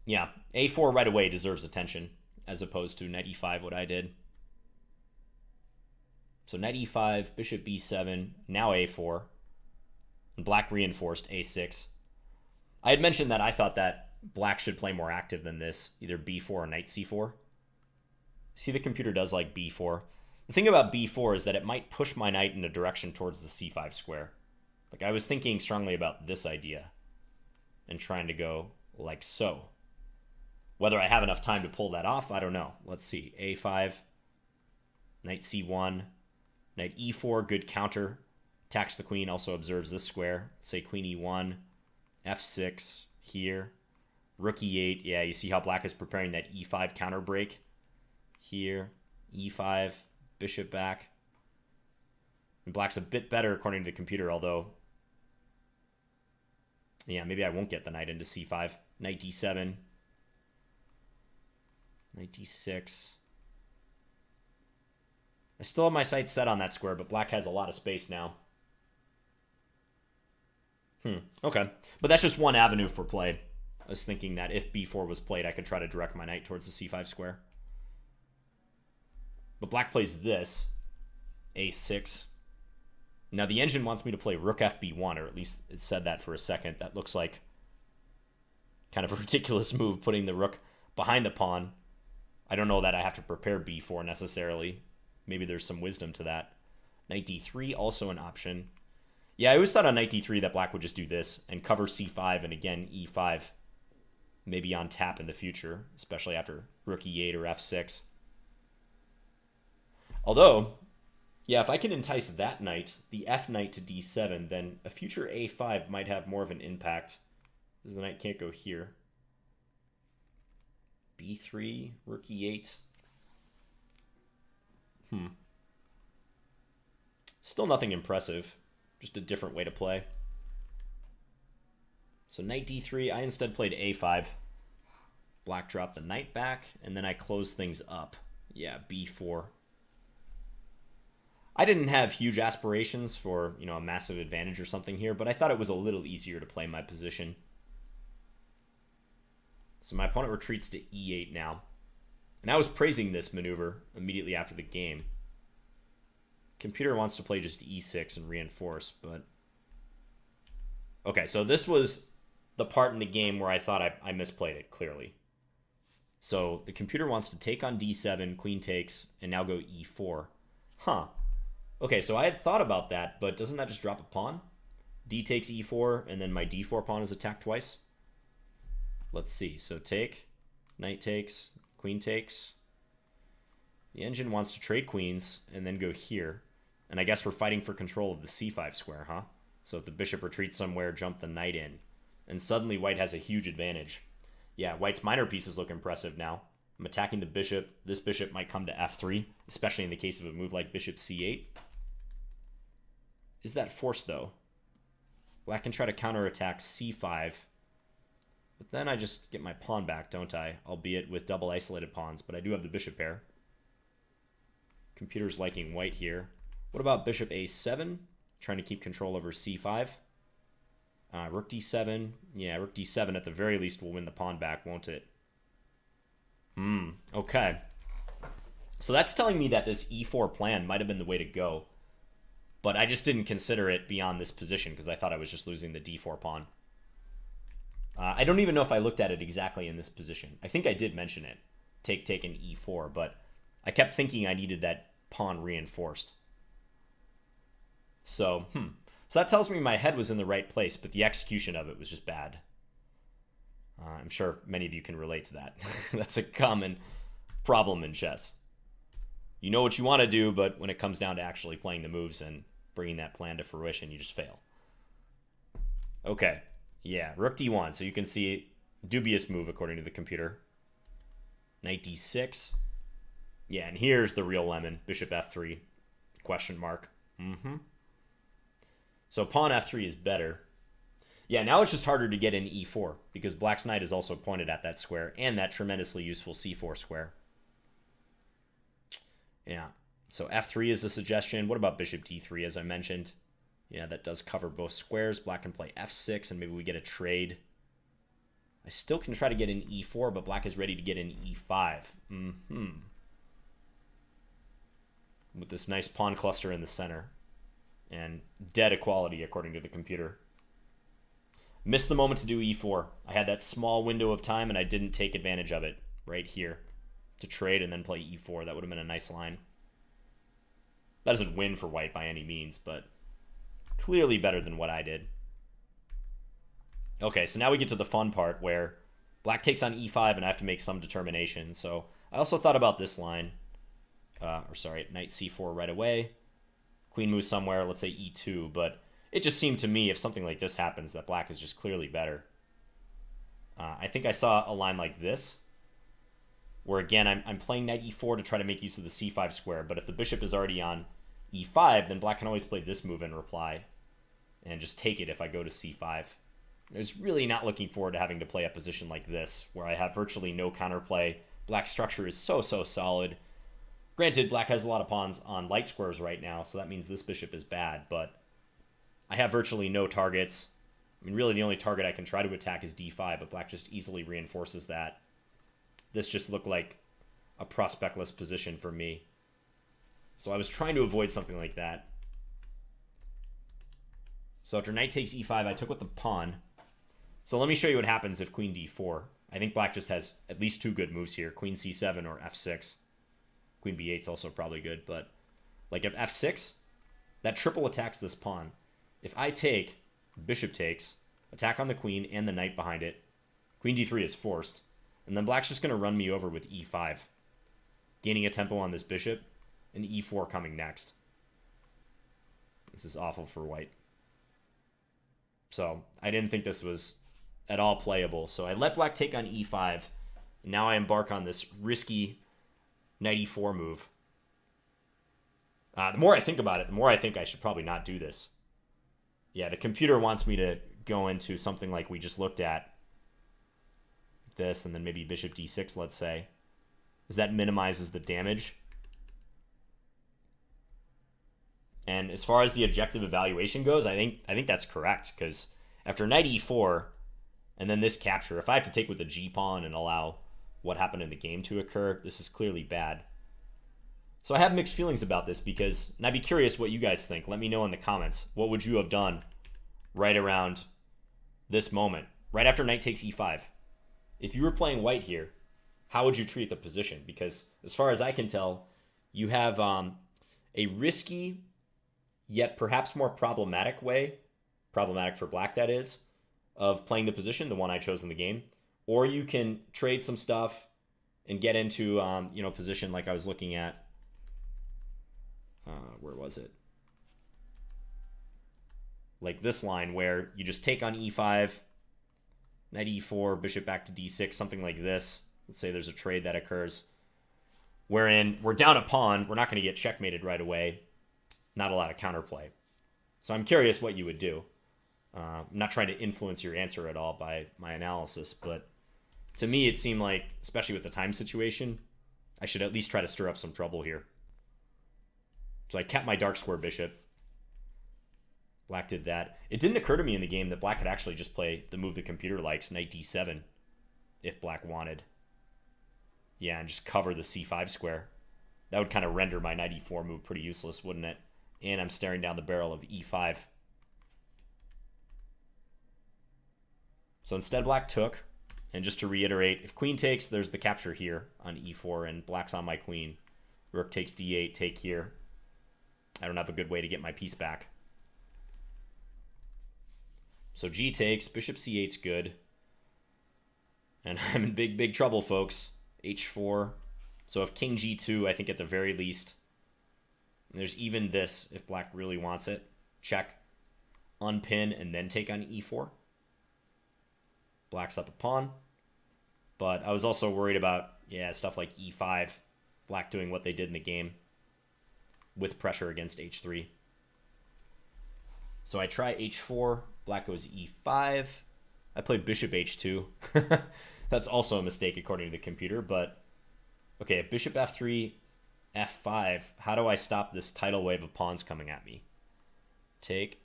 yeah, a4 right away deserves attention, as opposed to knight e5, what I did. So knight e5, bishop b7, now a4, and black reinforced a6. I had mentioned that I thought that black should play more active than this, either b4 or knight c4. See, the computer does like b4. The thing about b4 is that it might push my knight in a direction towards the c5 square. Like, I was thinking strongly about this idea and trying to go like so. Whether I have enough time to pull that off, I don't know. Let's see. a5, knight c1, knight e4, good counter. Attacks the queen, also observes this square. Let's say queen e1, f6 here. Rook e8. Yeah, you see how black is preparing that e5 counter break. Here, e5, bishop back. And black's a bit better according to the computer, although... yeah, maybe I won't get the knight into c5. Knight d7. Knight d6. I still have my sights set on that square, but black has a lot of space now. Okay. But that's just one avenue for play. I was thinking that if b4 was played, I could try to direct my knight towards the c5 square. But black plays this. a6. Now the engine wants me to play rook fb1, or at least it said that for a second. That looks like kind of a ridiculous move, putting the rook behind the pawn. I don't know that I have to prepare b4 necessarily. Maybe there's some wisdom to that. Knight d3, also an option. Yeah, I always thought on knight d3 that black would just do this and cover c5 and again e5. Maybe on tap in the future, especially after rook e8 or f6. Although, yeah, if I can entice that knight, the f knight to d7, then a future a5 might have more of an impact, because the knight can't go here. b3, rook e8. Still nothing impressive. Just a different way to play. So knight d3, I instead played a5. Black dropped the knight back, and then I closed things up. Yeah, b4. I didn't have huge aspirations for, a massive advantage or something here, but I thought it was a little easier to play my position. So my opponent retreats to e8 now. And I was praising this maneuver immediately after the game. Computer wants to play just e6 and reinforce, but... okay, so this was the part in the game where I thought I misplayed it, clearly. So the computer wants to take on d7, queen takes, and now go e4. Okay, so I had thought about that, but doesn't that just drop a pawn? D takes e4, and then my d4 pawn is attacked twice? Let's see. So take, knight takes, queen takes. The engine wants to trade queens and then go here. And I guess we're fighting for control of the c5 square, huh? So if the bishop retreats somewhere, jump the knight in. And suddenly white has a huge advantage. Yeah, white's minor pieces look impressive now. I'm attacking the bishop. This bishop might come to f3, especially in the case of a move like bishop c8. Is that forced, though? Black can try to counterattack c5. But then I just get my pawn back, don't I? Albeit with double isolated pawns, but I do have the bishop pair. Computer's liking white here. What about bishop a7? Trying to keep control over c5. Rook d7. Yeah, rook d7 at the very least will win the pawn back, won't it? Okay. So that's telling me that this e4 plan might have been the way to go. But I just didn't consider it beyond this position because I thought I was just losing the d4 pawn. I don't even know if I looked at it exactly in this position. I think I did mention it. Take and e4, but I kept thinking I needed that pawn reinforced. So that tells me my head was in the right place, but the execution of it was just bad. I'm sure many of you can relate to that. That's a common problem in chess. You know what you want to do, but when it comes down to actually playing the moves and bringing that plan to fruition, you just fail. Okay, yeah, rook d1. So you can see dubious move according to the computer. Knight d6. Yeah, and here's the real lemon. Bishop f3. Question mark. So pawn f3 is better. Yeah, now it's just harder to get in e4 because black's knight is also pointed at that square and that tremendously useful c4 square. Yeah, so f3 is a suggestion. What about bishop d3, as I mentioned? Yeah, that does cover both squares. Black can play f6, and maybe we get a trade. I still can try to get in e4, but black is ready to get in e5. With this nice pawn cluster in the center. And dead equality, according to the computer. Missed the moment to do e4. I had that small window of time, and I didn't take advantage of it right here. To trade and then play e4. That would have been a nice line. That doesn't win for white by any means, but clearly better than what I did. Okay, so now we get to the fun part where black takes on e5 and I have to make some determination. So I also thought about this line. Knight c4 right away. Queen moves somewhere, let's say e2, but it just seemed to me if something like this happens that black is just clearly better. I think I saw a line like this, where again, I'm playing knight e4 to try to make use of the c5 square, but if the bishop is already on e5, then black can always play this move in reply and just take it if I go to c5. I was really not looking forward to having to play a position like this, where I have virtually no counterplay. Black's structure is so solid. Granted, black has a lot of pawns on light squares right now, so that means this bishop is bad, but I have virtually no targets. I mean, really the only target I can try to attack is d5, but black just easily reinforces that. This just looked like a prospectless position for me. So I was trying to avoid something like that. So after knight takes e5, I took with the pawn. So let me show you what happens if queen d4. I think black just has at least two good moves here, queen c7 or f6. Queen b8 is also probably good, but like if f6, that triple attacks this pawn. If I take, bishop takes, attack on the queen and the knight behind it, queen d3 is forced, and then black's just going to run me over with e5, gaining a tempo on this bishop, and e4 coming next. This is awful for white. So I didn't think this was at all playable, so I let black take on e5, and now I embark on this risky knight e4 move. The more I think about it, the more I think I should probably not do this. Yeah, the computer wants me to go into something like we just looked at. This, and then maybe bishop d6, let's say. Because that minimizes the damage. And as far as the objective evaluation goes, I think that's correct. Because after knight e4, and then this capture, if I have to take with the g-pawn and allow what happened in the game to occur, this is clearly bad. So I have mixed feelings about this because, and I'd be curious what you guys think. Let me know in the comments. What would you have done right around this moment, right after knight takes e5? If you were playing white here, how would you treat the position? Because as far as I can tell, you have a risky, yet perhaps more problematic way, problematic for black that is, of playing the position, the one I chose in the game. Or you can trade some stuff and get into position like I was looking at. Where was it? Like this line where you just take on e5, knight e4, bishop back to d6, something like this. Let's say there's a trade that occurs wherein we're down a pawn. We're not going to get checkmated right away. Not a lot of counterplay. So I'm curious what you would do. I'm not trying to influence your answer at all by my analysis, but to me it seemed like, especially with the time situation, I should at least try to stir up some trouble here. So I kept my dark square bishop. Black did that. It didn't occur to me in the game that black could actually just play the move the computer likes, knight d7, if black wanted. Yeah, and just cover the c5 square. That would kind of render my knight e4 move pretty useless, wouldn't it? And I'm staring down the barrel of e5. So instead black took, and just to reiterate, if queen takes, there's the capture here on e4, and black's on my queen. Rook takes d8, take here. I don't have a good way to get my piece back. So g takes, bishop c8's good. And I'm in big trouble, folks. h4. So if king g2, I think at the very least, and there's even this, if black really wants it, check, unpin, and then take on e4. Black's up a pawn. But I was also worried about, stuff like e5, black doing what they did in the game with pressure against h3. So I try h4, black goes e5. I played bishop h2. That's also a mistake according to the computer, but okay, if bishop f3, f5, how do I stop this tidal wave of pawns coming at me? Take.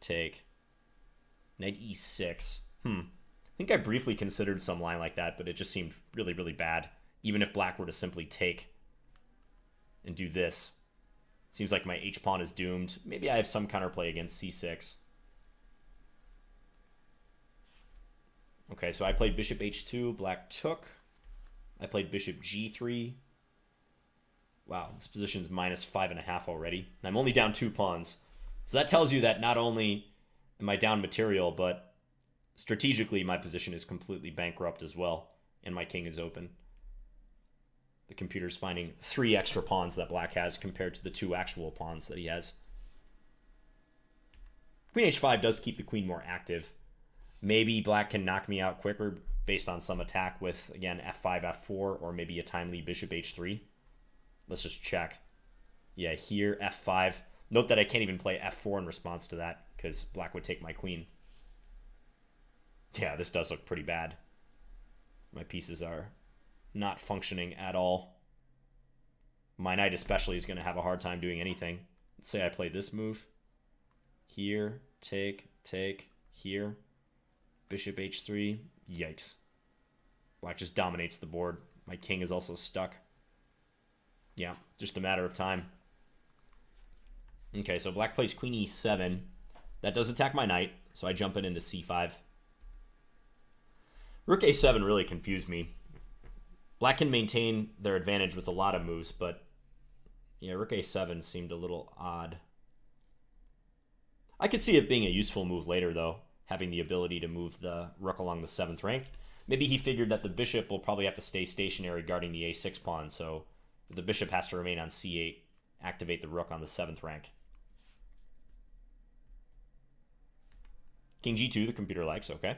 Knight e6. I think I briefly considered some line like that, but it just seemed really bad. Even if black were to simply take and do this. Seems like my h-pawn is doomed. Maybe I have some counterplay against c6. Okay, so I played bishop h2, black took. I played bishop g3. Wow, this position's minus 5.5 already. And I'm only down 2 pawns. So that tells you that not only am I down material, but strategically my position is completely bankrupt as well. And my king is open. The computer's finding 3 extra pawns that black has compared to the 2 actual pawns that he has. Queen h5 does keep the queen more active. Maybe black can knock me out quicker based on some attack with, again, f5, f4, or maybe a timely bishop h3. Let's just check. Yeah, here, f5. Note that I can't even play f4 in response to that because black would take my queen. Yeah, this does look pretty bad. My pieces are not functioning at all. My knight especially is going to have a hard time doing anything. Let's say I play this move. Here, take, here. Bishop h3. Yikes. Black just dominates the board. My king is also stuck. Yeah, just a matter of time. Okay, so black plays queen e7. That does attack my knight, so I jump it into c5. Rook a7 really confused me. Black can maintain their advantage with a lot of moves, but yeah, rook a7 seemed a little odd. I could see it being a useful move later, though, having the ability to move the rook along the 7th rank. Maybe he figured that the bishop will probably have to stay stationary guarding the a6 pawn, so the bishop has to remain on c8, activate the rook on the 7th rank. King g2, the computer likes, okay.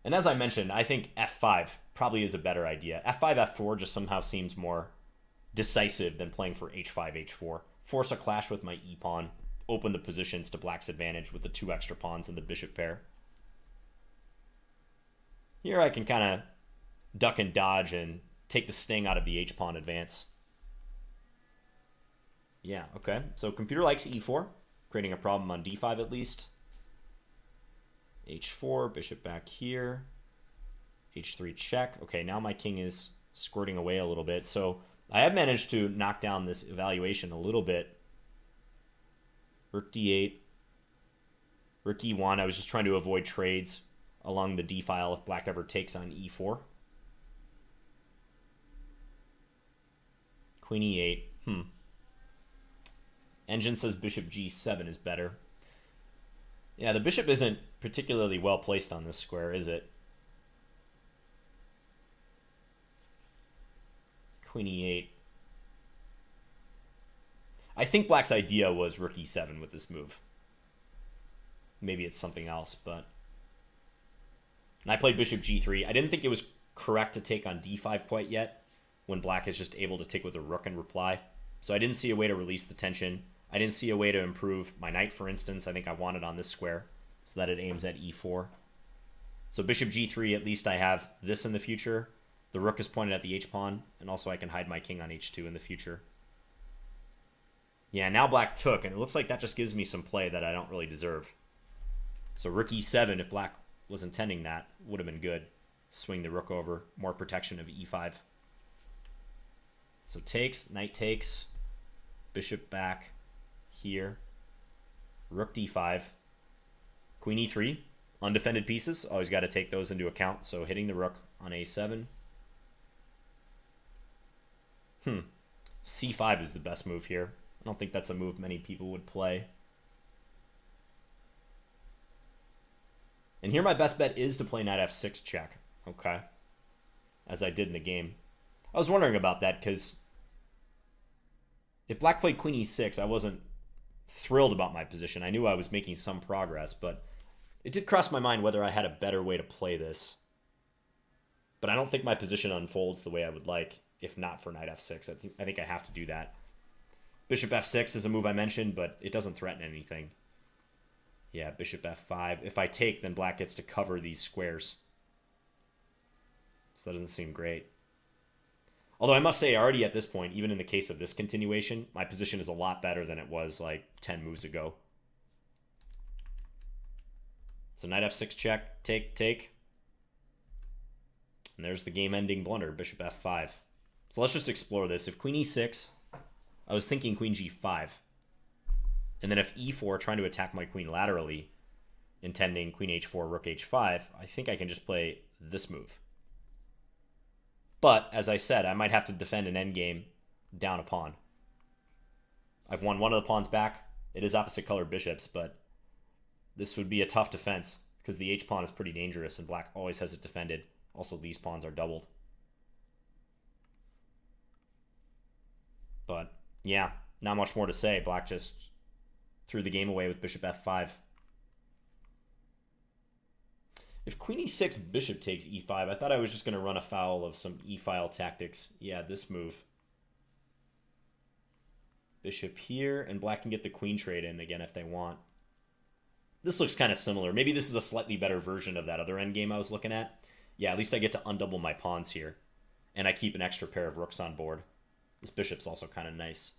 And as I mentioned, I think f5 probably is a better idea. f5, f4 just somehow seems more decisive than playing for h5, h4. Force a clash with my e-pawn, open the positions to black's advantage with the 2 extra pawns in the bishop pair. Here I can kind of duck and dodge and take the sting out of the h-pawn advance. Yeah, okay. So computer likes e4, creating a problem on d5 at least. h4, bishop back here. h3 check. Okay, now my king is squirting away a little bit. So I have managed to knock down this evaluation a little bit. Rook d8. Rook e1. I was just trying to avoid trades along the d file if black ever takes on e4. Queen e8. Engine says bishop g7 is better. Yeah, the bishop isn't particularly well placed on this square, is it? Queen e8. I think black's idea was rook e7 with this move. Maybe it's something else, but... And I played bishop g3. I didn't think it was correct to take on d5 quite yet, when black is just able to take with a rook and reply. So I didn't see a way to release the tension. I didn't see a way to improve my knight, for instance. I think I wanted on this square so that it aims at e4. So bishop g3, at least I have this in the future. The rook is pointed at the h-pawn, and also I can hide my king on h2 in the future. Yeah, now black took, and it looks like that just gives me some play that I don't really deserve. So rook e7, if black was intending that, would have been good. Swing the rook over, more protection of e5. So takes, knight takes, bishop back here, rook d5, queen e3, undefended pieces, always got to take those into account. So hitting the rook on a7. c5 is the best move here. I don't think that's a move many people would play. And here my best bet is to play knight f6 check, okay, as I did in the game. I was wondering about that because if black played queen e6, I wasn't thrilled about my position. I knew I was making some progress, but it did cross my mind whether I had a better way to play this. But I don't think my position unfolds the way I would like if not for knight f6. I think I have to do that. Bishop f6 is a move I mentioned, but it doesn't threaten anything. Yeah, bishop f5. If I take, then black gets to cover these squares. So that doesn't seem great. Although I must say, already at this point, even in the case of this continuation, my position is a lot better than it was like 10 moves ago. So knight f6 check, take. And there's the game-ending blunder, bishop f5. So let's just explore this. If queen e6, I was thinking queen g5. And then if e4, trying to attack my queen laterally, intending queen h4, rook h5, I think I can just play this move. But, as I said, I might have to defend an endgame down a pawn. I've won one of the pawns back. It is opposite colored bishops, but this would be a tough defense because the h-pawn is pretty dangerous and black always has it defended. Also, these pawns are doubled. But yeah, not much more to say. Black just threw the game away with bishop f5. If queen e6, bishop takes e5, I thought I was just going to run afoul of some e-file tactics. Yeah, this move. Bishop here, and black can get the queen trade in again if they want. This looks kind of similar. Maybe this is a slightly better version of that other endgame I was looking at. Yeah, at least I get to undouble my pawns here. And I keep an extra pair of rooks on board. This bishop's also kind of nice.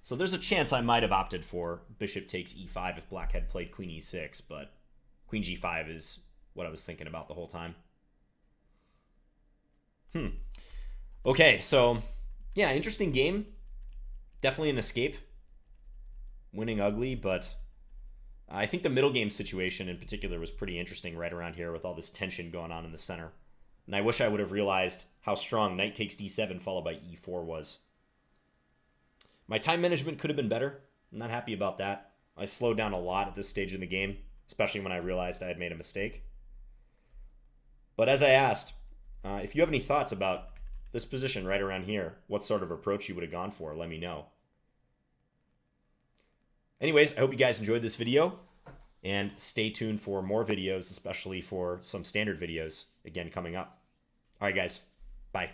So there's a chance I might have opted for bishop takes e5 if black had played queen e6, but queen g5 is what I was thinking about the whole time. Okay, so yeah, interesting game. Definitely an escape. Winning ugly, but I think the middle game situation in particular was pretty interesting right around here with all this tension going on in the center. And I wish I would have realized how strong knight takes d7 followed by e4 was. My time management could have been better. I'm not happy about that. I slowed down a lot at this stage in the game, especially when I realized I had made a mistake. But as I asked, if you have any thoughts about this position right around here, what sort of approach you would have gone for, let me know. Anyways, I hope you guys enjoyed this video, and stay tuned for more videos, especially for some standard videos, again, coming up. All right, guys. Bye.